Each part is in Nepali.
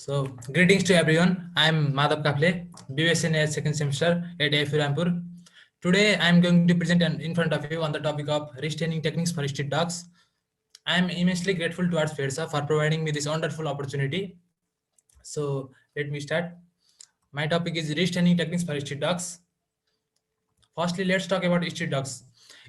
So, greetings to everyone. I am Madhav Kafle, BSN second semester at AFU Rampur. Today, I am going to present in front of you on the topic of restraining techniques for street dogs. I am immensely grateful towards FEDSA for providing me this wonderful opportunity. So, let me start. My topic is restraining techniques for street dogs. Firstly, let's talk about street dogs.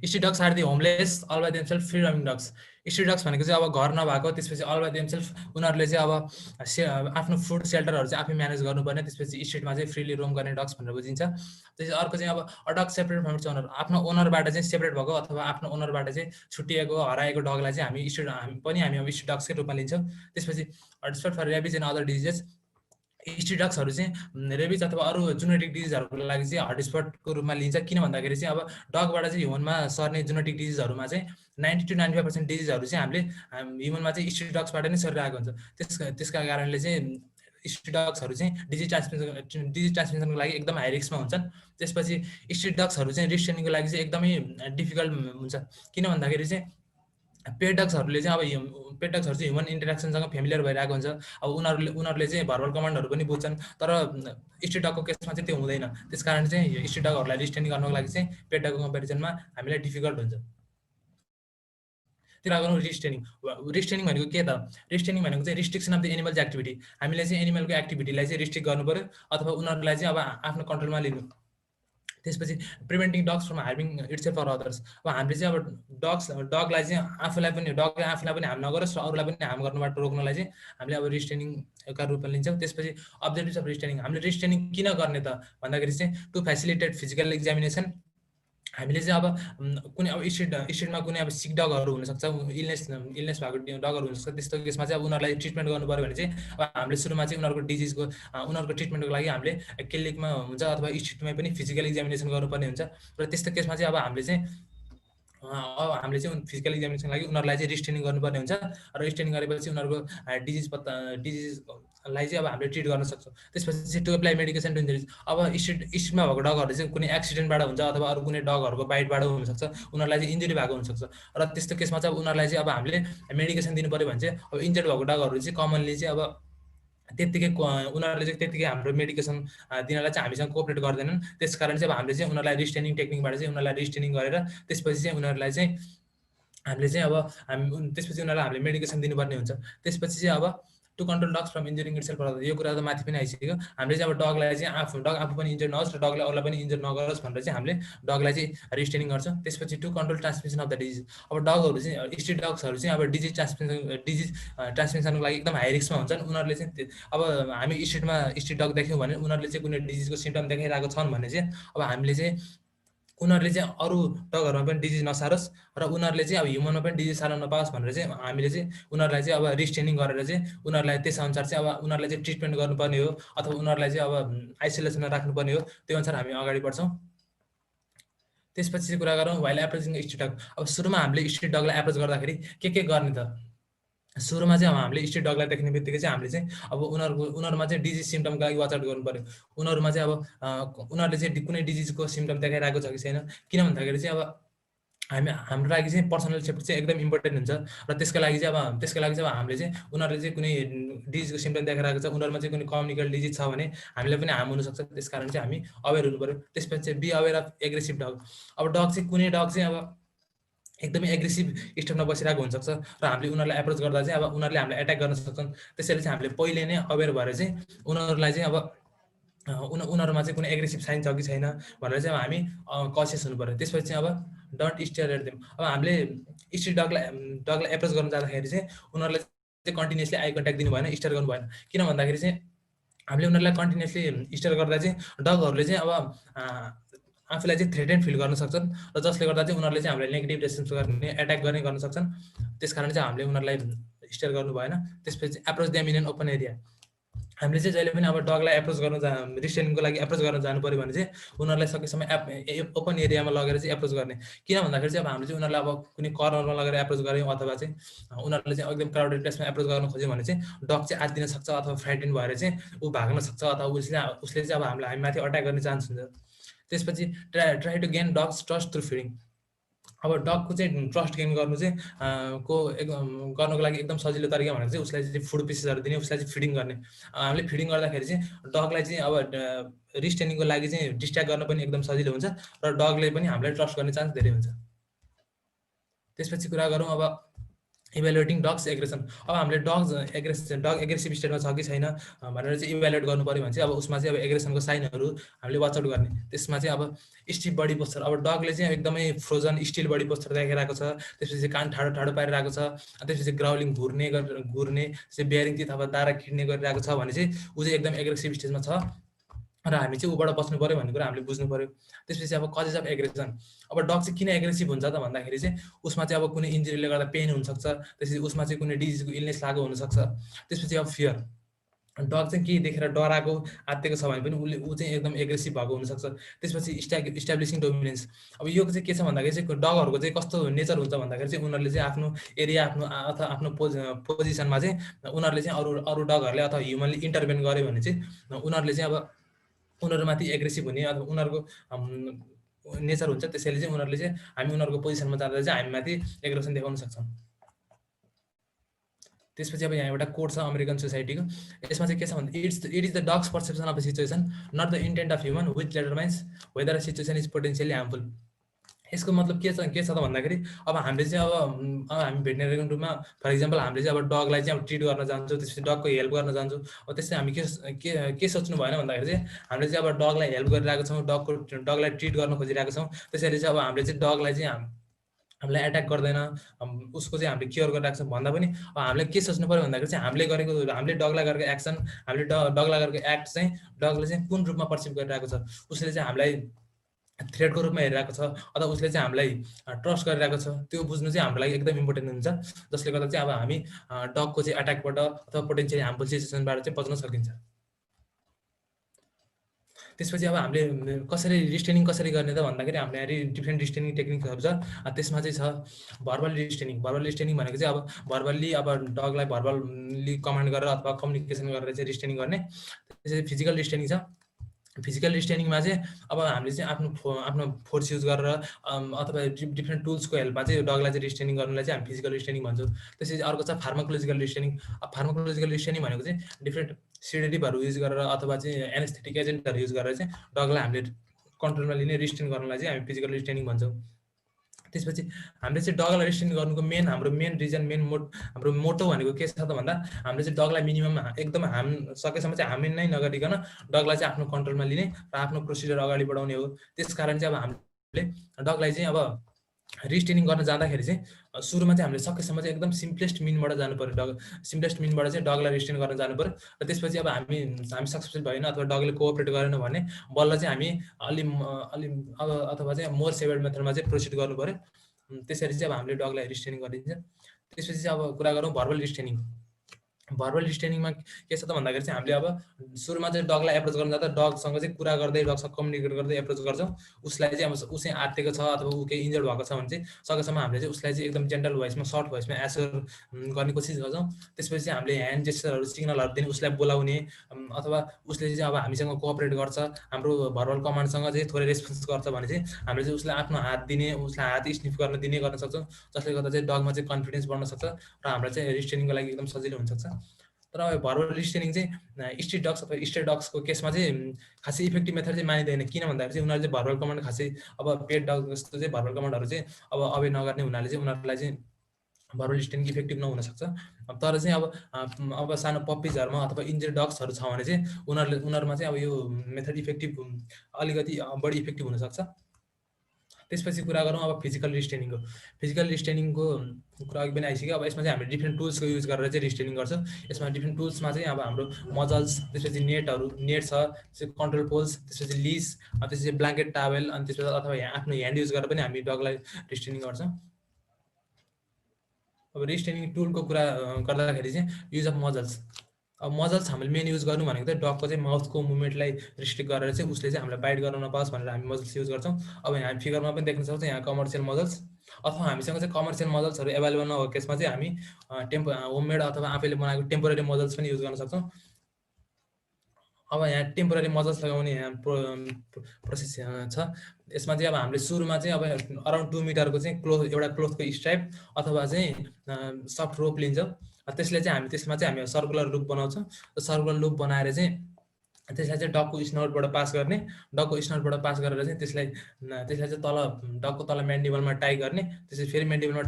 Street dogs are the homeless, all by themselves, free roaming dogs. Street dogs भनेको चाहिँ अब घर नभएको त्यसपछि अल बाई देमसेल्फ उनीहरूले चाहिँ अब आफ्नो फुड सेल्टरहरू चाहिँ आफै म्यानेज गर्नुपर्ने त्यसपछि स्ट्रिटमा चाहिँ फ्रीली रोम गर्ने डग्स भनेर बुझिन्छ। त्यसपछि अर्को चाहिँ अब a dog separate from its owner, आफ्नो ओनरबाट चाहिँ सेपरेट भएको अथवा आफ्नो ओनरबाट चाहिँ छुट्टिएको हराएको डगलाई चाहिँ हामी अब स्ट्रिट डग्सकै रूपमा लिन्छौँ। त्यसपछि suspect for rabies and other diseases, street डग्सहरू चाहिँ रेबिज अथवा अरू जेनेटिक डिजिजहरूको लागि चाहिँ हटस्पटको रूपमा लिन्छ। किन भन्दाखेरि चाहिँ अब डगबाट चाहिँ ह्युमनमा सर्ने जेनेटिक डिजिजहरूमा चाहिँ 90 to 95% डिजिजहरू चाहिँ हामीले ह्युमनमा चाहिँ स्ट्रिट डग्सबाट नै सरिरहेको हुन्छ। त्यसका कारणले चाहिँ स्ट्रिट डग्सहरू चाहिँ डिजिज ट्रान्समिसनको लागि एकदम हाई रिस्कमा हुन्छन्। त्यसपछि स्ट्रिट डग्सहरू चाहिँ रिस्ट्रेनिङको लागि चाहिँ एकदमै डिफिकल्ट हुन्छ। किन भन्दाखेरि चाहिँ पेट डग्सहरूले चाहिँ अब पेट डग्सहरू चाहिँ ह्युमन इन्टरेक्सनसँग फेमिलियर भइरहेको हुन्छ। अब उनीहरूले चाहिँ भर्बल कमान्डहरू पनि बुझ्छन्, तर स्ट्रिट डगको केसमा चाहिँ त्यो हुँदैन। त्यस कारण चाहिँ स्ट्रिट डगहरूलाई रिस्ट्रेनिङ गर्नको लागि चाहिँ पेट डगको कम्पेरिजनमा हामीलाई डिफिकल्ट हुन्छ। त्यो गरौँ रिस्ट्रेनिङ भनेको के त? रिस्ट्रेनिङ भनेको चाहिँ restriction of the animals activity. हामीले चाहिँ एनिमलको एक्टिभिटीलाई चाहिँ रिस्ट्रिक्ट गर्नु पर्यो अथवा उनीहरूलाई चाहिँ अब आफ्नो कन्ट्रोलमा लिनु। त्यसपछि preventing dogs from harming itself for others. अब हामीले चाहिँ अब डगलाई चाहिँ डगले आफूलाई पनि हार्म नगरोस् र अरूलाई पनि हार्म गर्नुबाट रोक्नलाई चाहिँ हामीले अब रिस्ट्रेनिङका रूपमा लिन्छौँ। त्यसपछि अब्जेक्टिभ्स अफ रिस्ट्रेनिङ, हामीले रिस्ट्रेनिङ किन गर्ने त भन्दाखेरि चाहिँ टु फेसिलिटेट फिजिकल एक्जामिनेसन। हामीले चाहिँ अब कुनै अब स्ट्रिटमा कुनै अब सिक डगहरू हुनसक्छ, इलनेस भएको डगहरू हुनसक्छ। त्यस्तो केसमा चाहिँ अब उनीहरूलाई ट्रिटमेन्ट गर्नु पऱ्यो भने चाहिँ अब हामीले सुरुमा चाहिँ उनीहरूको ट्रिटमेन्टको लागि हामीले क्लिनिकमा हुन्छ अथवा स्ट्रिटमै पनि फिजिकल एक्जामिनेसन गर्नुपर्ने हुन्छ। र त्यस्तो केसमा चाहिँ अब हामीले चाहिँ फिजिकल एक्जामिनेसनको लागि उनीहरूलाई चाहिँ रिस्ट्रेनिङ गर्नुपर्ने हुन्छ। र रिस्ट्रेनिङ गरेपछि उनीहरूको डिजिजलाई चाहिँ अब हामीले ट्रिट गर्न सक्छौँ। त्यसपछि चाहिँ to apply medication to injuries. अब स्ट्रिटमा भएको डगहरू चाहिँ कुनै एक्सिडेन्टबाट हुन्छ अथवा अरू कुनै डगहरूको बाइटबाट हुनसक्छ, उनीहरूलाई चाहिँ इन्जुरी भएको हुनसक्छ। र त्यस्तो केसमा चाहिँ अब उनीहरूलाई चाहिँ अब हामीले मेडिकेसन दिनु पऱ्यो भने चाहिँ अब इन्जर्ड भएको डगहरू चाहिँ कमनली चाहिँ अब उनीहरूले चाहिँ त्यत्तिकै हाम्रो मेडिकेसन दिनलाई चाहिँ हामीसँग कोअपरेट गर्दैनन्। त्यस कारण चाहिँ अब हामीले चाहिँ उनीहरूलाई रिस्ट्रेनिङ टेक्निकबाट चाहिँ उनीहरूलाई रिस्ट्रेनिङ गरेर त्यसपछि चाहिँ उनीहरूलाई चाहिँ त्यसपछि उनीहरूलाई हामीले मेडिकेसन दिनुपर्ने हुन्छ। त्यसपछि चाहिँ अब to control dogs from injuring itself, यो कुरा त माथि पनि आइसक्यो। हामीले चाहिँ अब डगलाई चाहिँ आफू पनि इन्जर नहोस् र डगलाई अरूलाई पनि इन्जर नगरोस् भनेर चाहिँ हामीले डगलाई चाहिँ रिस्ट्रेनिङ गर्छौँ। त्यसपछि to control transmission of the disease. अब डगहरू चाहिँ स्ट्रिट डग्सहरू चाहिँ अब डिजिज ट्रान्समिसनको लागि एकदम हाई रिस्कमा हुन्छन्। उनीहरूले चाहिँ अब हामी स्ट्रिट डग देख्यौँ भने उनीहरूले चाहिँ कुनै डिजिजको सिम्टम देखाइरहेको छन् भने चाहिँ अब हामीले चाहिँ उनीहरूले चाहिँ अरू डगहरूमा पनि डिजिज नसारोस् र उनीहरूले चाहिँ अब ह्युमनमा पनि डिजिज सार्न नपाओस् भनेर चाहिँ हामीले चाहिँ उनीहरूलाई चाहिँ अब रिस्ट्रेनिङ गरेर चाहिँ उनीहरूलाई त्यसअनुसार चाहिँ अब उनीहरूलाई चाहिँ ट्रिटमेन्ट गर्नुपर्ने हो अथवा उनीहरूलाई चाहिँ अब आइसोलेसनमा राख्नुपर्ने हो। त्यो अनुसार हामी अगाडि बढ्छौँ। त्यसपछि चाहिँ कुरा गरौँ वाइल एप्रोचिङ स्ट्रिट डग। अब सुरुमा हामीले स्ट्रिट डगलाई एप्रोच गर्दाखेरि के गर्ने त? सुरुमा चाहिँ अब हामीले स्ट्रिट डगलाई देख्ने बित्तिकै चाहिँ हामीले चाहिँ अब उनीहरूमा चाहिँ डिजिज सिम्टमको लागि वाच आउट गर्नु पऱ्यो। उनीहरूमा चाहिँ अब उनीहरूले चाहिँ कुनै डिजिजको सिम्टम देखाइरहेको छ कि छैन। किन भन्दाखेरि चाहिँ अब हाम्रो लागि चाहिँ पर्सनल सेफ्टी चाहिँ एकदम इम्पोर्टेन्ट हुन्छ। र त्यसको लागि चाहिँ अब हामीले चाहिँ उनीहरूले चाहिँ कुनै डिजिजको सिम्टम देखाइरहेको छ, उनीहरूमा चाहिँ कुनै कम्युनिकल डिजिज छ भने हामीलाई पनि हार्म हुनसक्छ। त्यस कारण चाहिँ हामी अवेर हुनु पऱ्यो। त्यसपछि चाहिँ बी अवेर अफ एग्रेसिभ डग। अब डग चाहिँ कुनै डग चाहिँ अब एकदमै एग्रेसिभ स्टेपमा बसिरहेको हुनसक्छ र हामीले उनीहरूलाई एप्रोच गर्दा चाहिँ अब उनीहरूले हामीलाई एट्याक गर्न सक्छन्। त्यसैले चाहिँ हामीले पहिले नै अवेर भएर चाहिँ उनीहरूलाई चाहिँ अब उनीहरूमा चाहिँ कुनै एग्रेसिभ साइन छ कि छैन भनेर चाहिँ अब हामी कसियस हुनु पऱ्यो। त्यसपछि चाहिँ अब डोन्ट स्टेयर एट देम। अब हामीले स्ट्रिट डगलाई एप्रोच गर्न जाँदाखेरि चाहिँ उनीहरूलाई चाहिँ कन्टिन्युसली आई कन्ट्याक्ट दिनु भएन, स्टेयर गर्नु भएन। किन भन्दाखेरि चाहिँ हामीले उनीहरूलाई कन्टिन्युसली स्टेयर गर्दा चाहिँ डगहरूले चाहिँ अब आफूलाई चाहिँ थ्रेटेन फिल गर्न सक्छन् र जसले गर्दा चाहिँ उनीहरूले चाहिँ हामीलाई नेगेटिभ रेस्पोन्स गर्ने एट्याक गर्न सक्छन्। त्यस कारण चाहिँ हामीले उनीहरूलाई स्टेयर गर्नु भएन। त्यसपछि approach them in an open area. हामीले चाहिँ जहिले पनि अब डगलाई एप्रोच रिस्ट्रेनिङको लागि एप्रोच गर्न जानु पऱ्यो भने चाहिँ उनीहरूलाई सकेसम्म ओपन एरियामा लगेर चाहिँ एप्रोच गर्ने। किन भन्दाखेरि चाहिँ अब हामीले चाहिँ उनीहरूलाई अब कुनै कर्नरमा लगेर एप्रोच गऱ्यौँ अथवा चाहिँ उनीहरूले चाहिँ एकदम क्राउडेड प्लेसमा एप्रोच गर्न खोज्यो भने चाहिँ डग चाहिँ आत्तिन सक्छ अथवा फ्राइटेन भएर चाहिँ ऊ भाग्न सक्छ अथवा उसले चाहिँ अब हामी माथि अट्याक गर्ने चान्स हुन्छ। त्यसपछि try to gain dog's trust through feeding. अब डगको चाहिँ ट्रस्ट गेन गर्नु चाहिँ को एकदम गर्नको लागि एकदम सजिलो तरिका भनेको चाहिँ उसलाई चाहिँ फुड पिसेसहरू दिने, उसलाई चाहिँ फिडिङ गर्ने। हामीले फिडिङ गर्दाखेरि चाहिँ डगलाई चाहिँ अब रिस्टेनिङको लागि चाहिँ डिस्ट्र्याक्ट गर्न पनि एकदम सजिलो हुन्छ र डगले पनि हामीलाई ट्रस्ट गर्ने चान्स धेरै हुन्छ। त्यसपछि कुरा गरौँ अब इभ्यालुएटिङ डग्स एग्रेसन। अब हामीले डग एग्रेसिभ स्टेटमा छ कि छैन भनेर चाहिँ इभ्यालुएट गर्नु पऱ्यो भने चाहिँ अब उसमा चाहिँ अब एग्रेसनको साइनहरू हामीले वाच आउट गर्ने। त्यसमा चाहिँ अब स्टिफ बडी पोस्चर, अब डगले चाहिँ एकदमै फ्रोजन स्टिल बडी पोस्चर देखाइरहेको छ, त्यसपछि कान ठाडो ठाडो पारिरहेको छ, त्यसपछि ग्राउलिङ घुर्ने चाहिँ बेयरिङ टिथ अथवा दारा खिड्ने गरिरहेको छ भने चाहिँ ऊ चाहिँ एकदम एग्रेसिभ स्टेजमा छ र हामी चाहिँ ऊबाट बच्नु पऱ्यो भन्ने कुरा हामीले बुझ्नु पऱ्यो। त्यसपछि अब कजेस अफ एग्रेसन, अब डग चाहिँ किन एग्रेसिभ हुन्छ त भन्दाखेरि चाहिँ उसमा चाहिँ अब कुनै इन्जुरीले गर्दा पेन हुनसक्छ, त्यसपछि उसमा चाहिँ कुनै डिजिजको इलनेस लागु हुनसक्छ। त्यसपछि अब फियर, डग चाहिँ केही देखेर डराएको आत्तिएको छ भने पनि ऊ चाहिँ एकदम एग्रेसिभ भएको हुनसक्छ। त्यसपछि इस्टाब्लिसिङ डोमिनेन्स, अब यो चाहिँ के छ भन्दाखेरि चाहिँ डगहरूको चाहिँ कस्तो नेचर हुन्छ भन्दाखेरि चाहिँ उनीहरूले चाहिँ आफ्नो एरिया अथवा आफ्नो पोजिसनमा चाहिँ उनीहरूले चाहिँ अरू डगहरूले अथवा ह्युमनले इन्टरभेन गर्यो भने चाहिँ उनीहरूले चाहिँ अब उनीहरूमाथि एग्रेसिभ हुने अथवा उनीहरूको नेचर हुन्छ। त्यसैले चाहिँ उनीहरूले चाहिँ हामी उनीहरूको पोजिसनमा जाँदा चाहिँ हामीमाथि एग्रेसन देखाउन सक्छौँ। त्यसपछि अब यहाँ एउटा कोड छ अमेरिकन सोसाइटीको, यसमा चाहिँ के छ भन्दा it is the dog's perception of the situation not the intent of human which determines whether a situation is potentially harmful. यसको मतलब के छ त भन्दाखेरि अब हामीले चाहिँ अब हामी भेटनेरीको रूपमा फर इक्जाम्पल हामीले चाहिँ अब डगलाई चाहिँ अब ट्रिट गर्न जान्छौँ, त्यसपछि डगको हेल्प गर्न जान्छौँ। अब त्यसै हामी के सोच्नु भएन भन्दाखेरि चाहिँ हामीले चाहिँ अब डगलाई हेल्प गरिरहेको छौँ, डगलाई ट्रिट गर्न खोजिरहेको छौँ। त्यसैले चाहिँ अब हामीले चाहिँ डगलाई चाहिँ हामीलाई एट्याक गर्दैन, उसको चाहिँ हामीले केयर गरिरहेको छौँ भन्दा पनि हामीले के सोच्नु पऱ्यो भन्दाखेरि चाहिँ हामीले डगलाई गरेको एक्सन, हामीले डगलाई गरेको एक्ट चाहिँ डगले चाहिँ कुन रूपमा पर्सिभ गरिरहेको छ, उसले चाहिँ हामीलाई थ्रेटको रूपमा हेरिरहेको छ अथवा उसले चाहिँ हामीलाई ट्रस्ट गरिरहेको छ, त्यो बुझ्नु चाहिँ हाम्रो लागि एकदम इम्पोर्टेन्ट हुन्छ। जसले गर्दा चाहिँ अब हामी डगको चाहिँ एट्याकबाट अथवा पोटेन्सियली हार्मफुल सिचुएसनबाट चाहिँ बच्न सकिन्छ। त्यसपछि अब हामीले कसरी रिस्टेनिङ कसरी गर्ने त भन्दाखेरि हामीले यहाँ डिफ्रेन्ट रिस्टेनिङ टेक्निकहरू छ। त्यसमा चाहिँ छ भर्बल रिस्टेनिङ। भर्बल रिस्टेनिङ भनेको चाहिँ अब भर्बल्ली अब डगलाई भर्बल्ली कमान्ड गरेर अथवा कम्युनिकेसन गरेर चाहिँ रिस्टेनिङ गर्ने। त्यसपछि फिजिकल रिस्टेनिङ छ। फिजिकल रिस्टेनिङमा चाहिँ अब हामीले चाहिँ आफ्नो फोर्स युज गरेर अथवा डिफ्रेन्ट टुल्सको हेल्पमा चाहिँ डगलाई चाहिँ रिस्टेनिङ गर्नुलाई चाहिँ हामी फिजिकल रिस्टेनिङ भन्छौँ। त्यसपछि अर्को छ फार्माकोलोजिकल रिस्टेनिङ। अब फार्माकोलोजिकल रिस्टेनिङ भनेको चाहिँ डिफ्रेन्ट सेडेटिभहरू युज गरेर अथवा चाहिँ एनेस्थेटिक एजेन्टहरू युज गरेर चाहिँ डगलाई हामीले कन्ट्रोलमा लिने रिस्टेन गर्नलाई चाहिँ हामी फिजिकल रिस्टेनिङ भन्छौँ। त्यसपछि हामीले चाहिँ डगलाई रिस्टेन गर्नुको हाम्रो मेन रिजन हाम्रो मोटो भनेको के छ त भन्दा हामीले चाहिँ डगलाई मिनिमम एकदम सकेसम्म चाहिँ हामी नै नगरिकन डगलाई चाहिँ आफ्नो कन्ट्रोलमा लिने र आफ्नो प्रोसिजर अगाडि बढाउने हो। त्यसकारण चाहिँ अब हामीले डगलाई चाहिँ अब रिस्टेनिङ गर्न जाँदाखेरि चाहिँ सुरुमा चाहिँ हामीले सकेसम्म चाहिँ एकदम सिम्पलेस्ट मिनबाट जानु पर्यो। सिम्पलेस्ट मिनबाट चाहिँ डगलाई रिस्टेन गर्न जानु पर्यो र त्यसपछि अब हामी सक्सेसफुल भएन अथवा डगले कोअपरेट गरेन भने बल्ल चाहिँ हामी अलि अब अथवा चाहिँ मोर सेभर्ड मेथडमा चाहिँ प्रोसिड गर्नु पर्यो। त्यसरी चाहिँ अब हामीले डगलाई रिस्टेनिङ गरिदिन्छ। त्यसपछि चाहिँ अब कुरा गरौँ भर्बल रिस्टेनिङ। भर्बल रिस्टेनिङमा के छ त भन्दाखेरि चाहिँ हामीले अब सुरुमा चाहिँ डगलाई एप्रोच गर्न जाँदा डगसँग चाहिँ कुरा गर्दै डगसँग कम्युनिकेट गर्दै एप्रोच गर्छौँ। उसलाई चाहिँ अब ऊ चाहिँ आत्तिएको छ अथवा ऊ केही इन्जर्ड भएको छ भने चाहिँ सकेसम्म हामीले चाहिँ उसलाई चाहिँ एकदम जेन्टल भोइसमा सर्ट भोइसमा एस्योर गर्ने कोसिस गर्छौँ। त्यसपछि चाहिँ हामीले ह्यान्ड जेस्चरहरू सिग्नलहरू दिने, उसलाई बोलाउने अथवा उसले चाहिँ अब हामीसँग कोअपरेट गर्छ, हाम्रो भर्बल कमान्डसँग चाहिँ थोरै रेस्पोन्स गर्छ भने चाहिँ हामीले चाहिँ उसलाई आफ्नो हात दिने, उसलाई हात स्निफ गर्न सक्छौँ। जसले गर्दा चाहिँ डगमा चाहिँ कन्फिडेन्स बढ्न सक्छ र हामीलाई चाहिँ रिस्टेनिङको लागि एकदम सजिलो हुनसक्छ। तर भर्बल रिस्टेनिङ चाहिँ स्ट्रिट डग्स अथवा स्ट्रे डग्सको केसमा चाहिँ खासै इफेक्टिभ मेथड चाहिँ मानिँदैन। किन भन्दाखेरि चाहिँ उनीहरूले चाहिँ भर्बल कमान्ड खासै अब पेट डग जस्तो चाहिँ भर्बल कमान्डहरू चाहिँ अब अवे नगर्ने हुनाले चाहिँ उनीहरूलाई चाहिँ भर्बल रिस्टेनिङ इफेक्टिभ नहुन सक्छ। तर चाहिँ अब सानो पप्पिजहरूमा अथवा इन्जर्ड डग्सहरू छ भने चाहिँ उनीहरूमा चाहिँ अब यो मेथड इफेक्टिभ अलिकति बढी इफेक्टिभ हुनसक्छ। त्यसपछि कुरा गरौँ अब फिजिकल रिस्टेनिङको। फिजिकल रिस्टेनिङको कुरा अघि पनि आइसक्यो। अब यसमा चाहिँ हामीले डिफ्रेन्ट टुल्सको युज गरेर चाहिँ रिस्टेनिङ गर्छौँ। यसमा डिफ्रेन्ट टुल्समा चाहिँ अब हाम्रो मजल्स, त्यसपछि नेट छ, त्यसपछि कन्ट्रोल पोल्स, त्यसपछि लिस, त्यसपछि ब्ल्याङ्केट टावेल, अनि त्यसपछि अथवा आफ्नो ह्यान्ड युज गरेर पनि हामी डगलाई रिस्टेनिङ गर्छौँ। अब रिस्टेनिङ टुलको कुरा गर्दाखेरि चाहिँ युज अफ मजल्स। अब मजल्स हामीले मेन युज गर्नु भनेको चाहिँ डगको चाहिँ माउथको मुभमेन्टलाई रिस्ट्रिक्ट गरेर चाहिँ उसले चाहिँ हामीलाई बाइट गर्न नपाओस् भनेर हामी मजल्स युज गर्छौँ। अब हामी फिगरमा पनि देख्न सक्छौँ यहाँ कमर्सियल मजल्स, अथवा हामीसँग चाहिँ कमर्सियल मजल्सहरू एभाइलेबल नभएको केसमा चाहिँ हामी होममेड अथवा आफैले बनाएको टेम्पोररी मजल्स पनि युज गर्न सक्छौँ। अब यहाँ टेम्पोररी मजस लगाउने यहाँ प्रोसेस छ। यसमा चाहिँ अब हामीले सुरुमा चाहिँ अब अराउन्ड 2 मिटरको चाहिँ एउटा क्लोथको स्ट्राइप अथवा चाहिँ सफ्ट रोप लिन्छौँ। त्यसले चाहिँ हामी त्यसमा चाहिँ हामी सर्कुलर लुप बनाउँछौँ। सर्कुलर लुप बनाएर चाहिँ त्यसलाई चाहिँ डगको स्नोटबाट पास गर्ने, डगको स्नोटबाट पास गरेर चाहिँ त्यसलाई चाहिँ तल डगको तल म्यान्डिबलमा टाई गर्ने। त्यसपछि फेरि म्यान्डिबलमा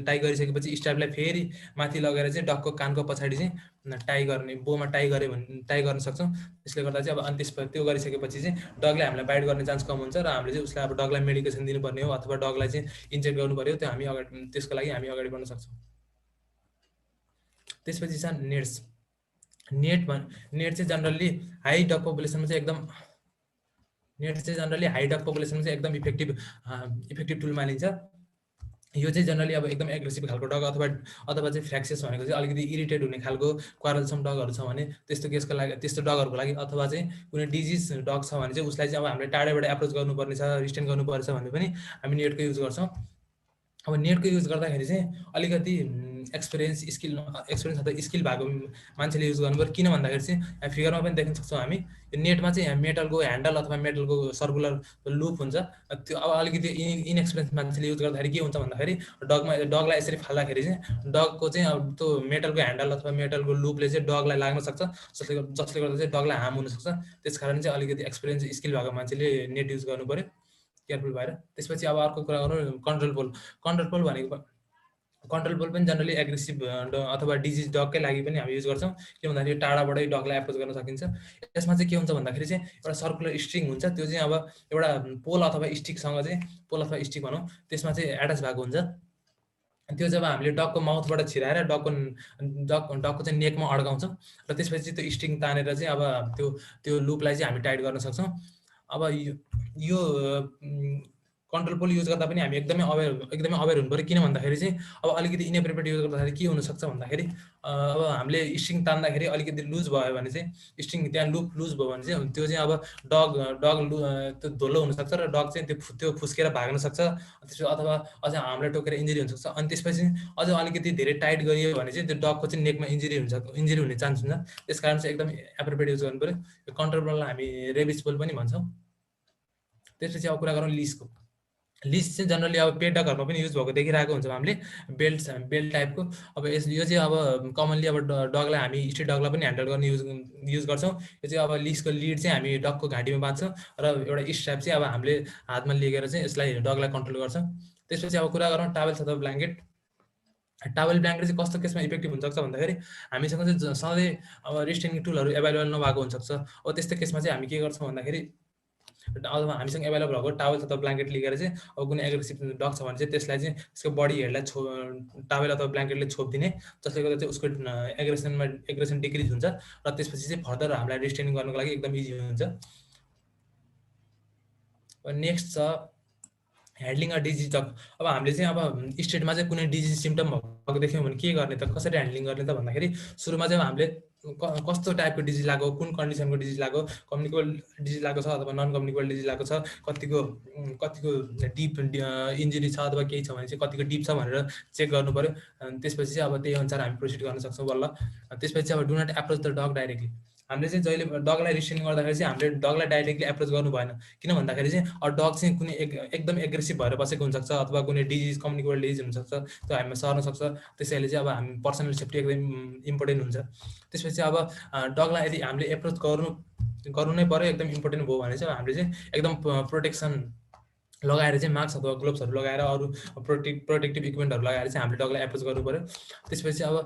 टाई गरिसकेपछि स्ट्राइपलाई फेरि माथि लगेर चाहिँ डगको कानको पछाडि चाहिँ टाई गर्ने, बोमा टाई गऱ्यो भने टाई गर्न सक्छौँ। त्यसले गर्दा चाहिँ अब अनि त्यसपछि त्यो गरिसकेपछि चाहिँ डगले हामीलाई बाइट गर्ने चान्स कम हुन्छ र हामीले चाहिँ उसलाई अब डगलाई मेडिकेसन दिनुपर्ने हो अथवा डगलाई चाहिँ इन्जेक्ट गर्नु पर्यो। त्यो हामी अगाडि त्यसको लागि हामी अगाडि बढ्न सक्छौँ। त्यसपछि छ नेट्स। नेट चाहिँ जनरली हाई डग पपुलेसनमा चाहिँ एकदम नेट चाहिँ जनरली हाई डग पपुलेसनमा चाहिँ एकदम इफेक्टिभ टुल मानिन्छ। यो चाहिँ जनरली अब एकदम एग्रेसिभ खालको डग अथवा चाहिँ फ्र्याक्सियस भनेको चाहिँ अलिकति इरिटेट हुने खालको क्वारलसम डगहरू छ भने त्यस्तो केसको लागि, त्यस्तो डगहरूको लागि अथवा चाहिँ कुनै डिजिज डग छ भने चाहिँ उसलाई चाहिँ अब हामीले टाढैबाट एप्रोच गर्नुपर्ने छ, रिस्टेन गर्नुपर्छ भने पनि हामी नेटको युज गर्छौँ। अब नेटको युज गर्दाखेरि चाहिँ अलिकति एक्सपिरियन्स अथवा स्किल भएको मान्छेले युज गर्नुपर्छ। किन भन्दाखेरि चाहिँ यहाँ फिगरमा पनि देख्न सक्छौँ हामी, यो नेटमा चाहिँ यहाँ मेटलको ह्यान्डल अथवा मेटलको सर्कुलर लुप हुन्छ। त्यो अब अलिकति इनएक्सपिरियन्स मान्छेले युज गर्दाखेरि के हुन्छ भन्दाखेरि डगलाई यसरी फाल्दाखेरि चाहिँ डगको चाहिँ अब त्यो मेटलको ह्यान्डल अथवा मेटलको लुपले चाहिँ डगलाई लाग्न सक्छ, जसले गर्दा चाहिँ डगलाई हार्म हुनसक्छ। त्यस कारण चाहिँ अलिकति एक्सपिरियन्स स्किल भएको मान्छेले नेट युज गर्नु पर्यो केयरफुल भएर। त्यसपछि अब अर्को कुरा गरौँ कन्ट्रोल पोल। कन्ट्रोल पोल भनेको कन्ट्रोल पोल पनि जनरली एग्रेसिभ अथवा डिजिज डगकै लागि पनि हामी युज गर्छौँ। के भन्दाखेरि टाढाबाटै डगलाई एप्रोच गर्न सकिन्छ। यसमा चाहिँ के हुन्छ भन्दाखेरि चाहिँ एउटा सर्कुलर स्ट्रिङ हुन्छ, त्यो चाहिँ अब एउटा पोल अथवा स्टिकसँग चाहिँ पोल अथवा स्टिक भनौँ त्यसमा चाहिँ एट्याच भएको हुन्छ। त्यो जब हामीले डगको माउथबाट छिराएर डगको चाहिँ नेकमा अड्काउँछौँ र त्यसपछि त्यो स्ट्रिङ तानेर चाहिँ अब त्यो लुपलाई चाहिँ हामी टाइट गर्न सक्छौँ। अब यो कन्ट्रोल पोल युज गर्दा पनि हामी एकदमै अवेर हुनु पर्यो। किन भन्दाखेरि चाहिँ अब अलिकति इनएप्रोप्रिएट युज गर्दाखेरि के हुनसक्छ भन्दाखेरि अब हामीले स्ट्रिङ तान्दाखेरि अलिकति लुज भयो भने चाहिँ स्ट्रिङ त्यहाँ लुप लुज भयो भने चाहिँ त्यो चाहिँ अब डग त्यो धोलो हुनसक्छ र डग चाहिँ त्यो फुस्केर भाग्न सक्छ। त्यसपछि अथवा अझ हामीलाई टोकेर इन्जुरी हुनसक्छ। अनि त्यसपछि अझ अलिकति धेरै टाइट गरियो भने चाहिँ त्यो डगको चाहिँ नेकमा इन्जुरी हुने चान्स हुन्छ। त्यस कारण चाहिँ एकदम एप्रोप्रिएट युज गर्नु पर्यो। यो कन्ट्रोल पोललाई हामी रेबिस पोल पनि भन्छौँ। त्यसपछि अब कुरा गरौँ लिसको। लिस चाहिँ जनरली अब पेट डगहरूमा पनि युज भएको देखिरहेको हुन्छौँ हामीले, बेल्ट टाइपको। अब यो चाहिँ अब कमनली अब डगलाई हामी स्ट्रिट डगलाई पनि ह्यान्डल गर्ने युज गर्छौँ। यो चाहिँ अब लिसको लिड चाहिँ हामी डगको घाँटीमा बाँध्छौँ र एउटा स्ट्र्याप चाहिँ अब हामीले हातमा लिएर चाहिँ यसलाई डगलाई कन्ट्रोल गर्छौँ। त्यसपछि अब कुरा गरौँ टावेल अथवा ब्ल्याङ्केट। टावेल ब्ल्याङ्केट चाहिँ कस्तो केसमा इफेक्टिभ हुनसक्छ भन्दाखेरि हामीसँग चाहिँ सधैँ अब रिस्टेनिङ टुलहरू एभाइलेबल नभएको हुनसक्छ। अब त्यस्तो केसमा चाहिँ हामी के गर्छौँ भन्दाखेरि अथवा हामीसँग एभाइलेबल भएको टावेल अथवा ब्ल्याङ्केट लिएर चाहिँ अब कुनै एग्रेसिभ डग छ भने चाहिँ त्यसलाई चाहिँ त्यसको बडी हेडलाई टावेल अथवा ब्ल्याङ्केटले छोपिदिने, जसले गर्दा चाहिँ उसको एग्रेसन डिक्रिज हुन्छ र त्यसपछि चाहिँ फर्दर हामीलाई रिस्टेनिङ गर्नको लागि एकदम इजी हुन्छ। नेक्स्ट छ ह्यान्डलिङ अ डिजिज डग। अब हामीले चाहिँ अब स्टेटमा चाहिँ कुनै डिजिज सिम्टम भएको देख्यौँ भने के गर्ने त, कसरी ह्यान्डलिङ गर्ने त भन्दाखेरि सुरुमा चाहिँ हामीले कस्तो टाइपको डिजिज लाग्यो, कुन कन्डिसनको डिजिज लाग्यो, कम्युनिकेबल डिजिज लागेको छ अथवा नन कम्युनिकेबल डिजिज लागेको छ, कतिको डिप इन्जुरी छ अथवा केही छ भने चाहिँ कतिको डिप छ भनेर चेक गर्नु पर्यो। त्यसपछि चाहिँ अब त्यही अनुसार हामी प्रोसिड गर्न सक्छौँ बल्ल। त्यसपछि अब do not approach the dog directly. हामीले चाहिँ जहिले डगलाई रिस्ट्रेन गर्दाखेरि चाहिँ हामीले डगलाई डाइरेक्टली एप्रोच गर्नु भएन। किन भन्दाखेरि चाहिँ डग चाहिँ कुनै एकदम एग्रेसिभ भएर बसेको हुनसक्छ अथवा कुनै डिजिज कम्युनिकेबल डिजिज हुनसक्छ, त्यो हामीमा सर्न सक्छ। त्यसैले चाहिँ अब हामी पर्सनल सेफ्टी एकदम इम्पोर्टेन्ट हुन्छ। त्यसपछि अब डगलाई यदि हामीले एप्रोच गर्नु नै पर्यो, एकदम इम्पोर्टेन्ट भयो भने चाहिँ हामीले चाहिँ एकदम प्रोटेक्सन लगाएर चाहिँ मास्क अथवा ग्लोभ्सहरू लगाएर अरू प्रोटेक्टिभ इक्विपमेन्टहरू लगाएर चाहिँ हामीले डगलाई एप्रोच गर्नु पर्यो। त्यसपछि अब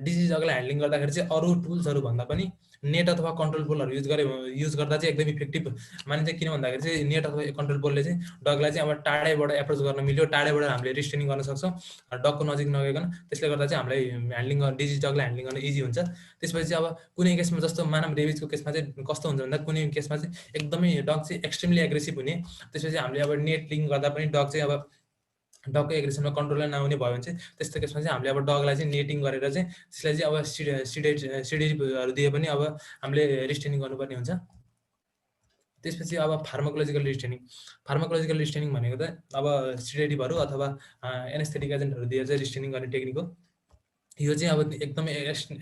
डिजिज डगलाई ह्यान्डलिङ गर्दाखेरि चाहिँ अरू टुल्सहरू भन्दा पनि नेट अथवा कन्ट्रोल पोलहरू युज गर्दा चाहिँ एकदम इफेक्टिभ मानिन्छ। किन भन्दाखेरि चाहिँ नेट अथवा कन्ट्रोल पोलले चाहिँ डगलाई चाहिँ अब टाढैबाट एप्रोच गर्न मिल्यो, टाढैबाट हामीले रिस्ट्रेनिङ गर्न सक्छौँ डगको नजिक नगइकन। त्यसले गर्दा चाहिँ हामीलाई डिजिज डगलाई ह्यान्डलिङ गर्न इजी हुन्छ। त्यसपछि अब कुनै केसमा जस्तो मानव रेबिजको केसमा चाहिँ कस्तो हुन्छ भन्दा कुनै केसमा चाहिँ एकदमै डग चाहिँ एक्सट्रिमली एग्रेसिभ हुने, त्यसपछि हामीले अब नेट लिङ्क गर्दा पनि डग चाहिँ अब डगको एग्रेसनमा कन्ट्रोल नआउने भयो भने चाहिँ त्यस्तो केसमा चाहिँ हामीले अब डगलाई चाहिँ नेटिङ गरेर चाहिँ त्यसलाई चाहिँ अब सिडेटिभहरू दिए पनि अब हामीले रिस्ट्रेनिङ गर्नुपर्ने हुन्छ। त्यसपछि अब फार्माकोलोजिकल रिस्ट्रेनिङ भनेको त अब सिडेटिभहरू अथवा एनेस्थेटिक एजेन्टहरू दिएर चाहिँ रिस्ट्रेनिङ गर्ने टेक्निक हो। यो चाहिँ अब एकदमै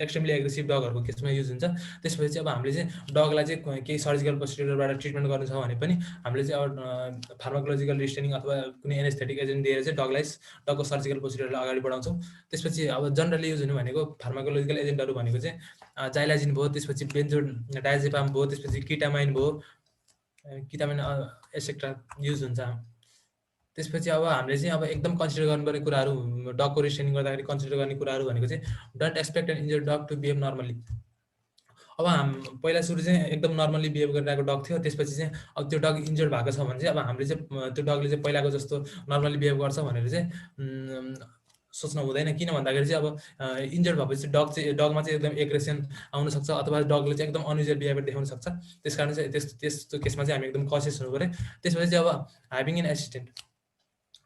एक्सट्रिमली एग्रेसिभ डगहरूको केसमा युज हुन्छ। त्यसपछि चाहिँ अब हामीले चाहिँ डगलाई चाहिँ केही सर्जिकल प्रोसिडियरबाट ट्रिटमेन्ट गर्नु छ भने पनि हामीले चाहिँ अब फार्माकोलोजिकल रिस्ट्रेनिङ अथवा कुनै एनेस्थेटिक एजेन्ट दिएर चाहिँ डगको सर्जिकल प्रोसिडियरलाई अगाडि बढाउँछौँ। त्यसपछि अब जनरली युज हुने भनेको फार्माकोलोजिकल एजेन्टहरू भनेको चाहिँ जाइलाजिन भयो, त्यसपछि बेन्जोडाइजेपाम भयो, त्यसपछि किटामाइन भयो, किटामाइन एसेक्ट्रा युज हुन्छ। त्यसपछि अब हामीले चाहिँ अब एकदम कन्सिडर गर्नुपर्ने कुराहरू डगको रिस्ट्रेनिङ गर्दाखेरि कन्सिडर गर्ने कुराहरू भनेको चाहिँ don't expect an injured dog to behave normally. अब पहिला सुरु चाहिँ एकदम नर्मली बिहेभ गरिरहेको डग थियो, त्यसपछि चाहिँ अब त्यो डग इन्जर्ड भएको छ भने चाहिँ अब हामीले चाहिँ त्यो डगले चाहिँ पहिलाको जस्तो नर्मली बिहेभ गर्छ भनेर चाहिँ सोच्नु हुँदैन। किन भन्दाखेरि चाहिँ अब इन्जर्ड भएपछि डगमा चाहिँ एकदम एग्रेसन आउन सक्छ अथवा डगले चाहिँ एकदम अनयुजुअल बिहेभियर देखाउन सक्छ। त्यस कारण चाहिँ त्यस्तो केसमा चाहिँ हामी एकदम कसियस हुनु पऱ्यो। त्यसपछि चाहिँ अब ह्याभिङ एन एसिस्टेन्ट,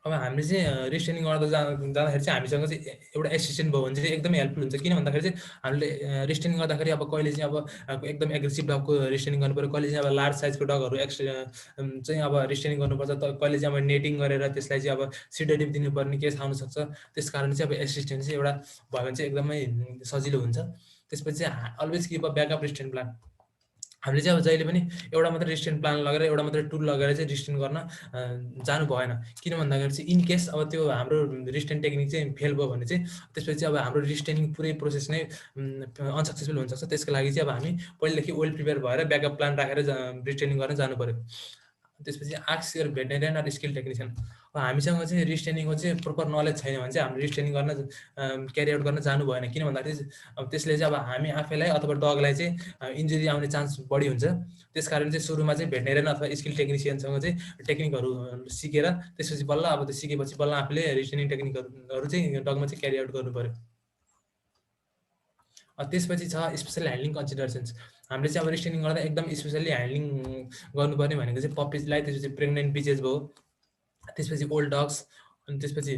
अब हामीले चाहिँ रिस्ट्रेनिङ गर्दा जाँदाखेरि चाहिँ हामीसँग चाहिँ एउटा एसिस्टेन्ट भयो भने चाहिँ एकदमै हेल्पफुल हुन्छ। किन भन्दाखेरि चाहिँ हामीले रिस्ट्रेनिङ गर्दाखेरि अब कहिले चाहिँ अब एकदम एग्रेसिभ डगको रिस्ट्रेनिङ गर्नु पऱ्यो, कहिले चाहिँ अब लार्ज साइजको डगहरू चाहिँ अब रिस्ट्रेनिङ गर्नुपर्छ, कहिले चाहिँ अब नेटिङ गरेर त्यसलाई चाहिँ अब सिडेटिभ दिनुपर्ने केस आउनसक्छ। त्यस कारण चाहिँ अब एसिस्टेन्ट चाहिँ एउटा भयो भने चाहिँ एकदमै सजिलो हुन्छ। त्यसपछि चाहिँ always keep a backup restraint plan. हामीले चाहिँ अब जहिले पनि एउटा मात्रै रिस्ट्रेन्ट प्लान लगेर एउटा मात्रै टुल लगेर चाहिँ रिस्ट्रेन्ट गर्न जानु भएन। किन भन्दाखेरि चाहिँ इन केस अब त्यो हाम्रो रिस्ट्रेन्ट टेक्निक चाहिँ फेल भयो भने चाहिँ त्यसपछि अब हाम्रो रिस्ट्रेनिङ पुरै प्रोसेस नै अनसक्सेसफुल हुनसक्छ। त्यसको लागि चाहिँ अब हामी पहिलेदेखि वेल प्रिपेयर भएर ब्याकअप प्लान राखेर रिस्ट्रेनिङ गर्न जानु पऱ्यो। त्यसपछि ask your veterinarian or skill technician. अब हामीसँग चाहिँ रिस्ट्रेनिङको चाहिँ प्रोपर नलेज छैन भने चाहिँ हामीले रिस्ट्रेनिङ गर्न क्यारी आउट गर्न जानु भएन। किन भन्दाखेरि अब त्यसले चाहिँ अब हामी आफैलाई अथवा डगलाई चाहिँ इन्जुरी आउने चान्स बढी हुन्छ। त्यस कारण चाहिँ सुरुमा चाहिँ भेटेरियन अथवा स्किल टेक्निसियनसँग चाहिँ टेक्निकहरू सिकेर त्यसपछि बल्ल अब त्यो सिकेपछि बल्ल आफूले रिस्ट्रेनिङ टेक्निकहरू चाहिँ डगमा चाहिँ क्यारी आउट गर्नु पऱ्यो। त्यसपछि छ स्पेसल ह्यान्डलिङ कन्सिडरेसन्स। हामीले चाहिँ अब रिस्ट्रेनिङ गर्दा एकदम स्पेसल्ली ह्यान्डलिङ गर्नुपर्ने भनेको चाहिँ पपिजलाई, त्यसपछि प्रेग्नेन्ट बिचेस भयो, त्यसपछि ओल्ड डग्स, अनि त्यसपछि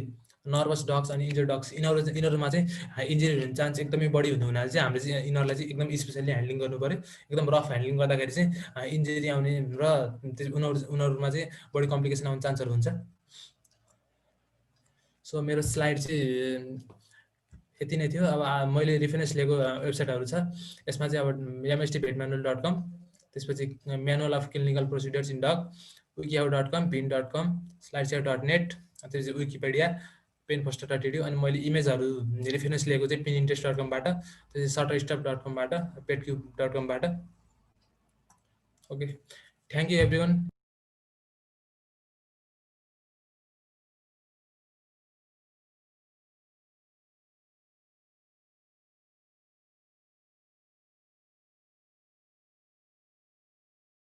नर्भस डग्स अनि इन्जर्ड डग्स। यिनीहरूमा चाहिँ इन्जुरी हुने चान्स एकदमै बढी हुने हुनाले चाहिँ हामीले चाहिँ यिनीहरूलाई चाहिँ एकदम स्पेसल्ली ह्यान्डलिङ गर्नु पऱ्यो। एकदम रफ ह्यान्डलिङ गर्दाखेरि चाहिँ इन्जुरी आउने र उनीहरूमा चाहिँ बढी कम्प्लिकेसन आउने चान्सहरू हुन्छ। सो मेरो स्लाइड चाहिँ यति नै थियो। अब मैले रेफरेन्स लिएको वेबसाइटहरू छ, यसमा चाहिँ अब mstvetmanual.com, त्यसपछि manual of clinical procedures in dog, wikihow.com, bin.com, slideshare.net, त्यसपछि विकिपेडिया, penfoster.edu, अनि मैले इमेजहरू रेफरेन्स लिएको चाहिँ pinterest.com बाट, त्यसपछि shutterstuff.com बाट, petcube.com बाट। Okay, thank you everyone.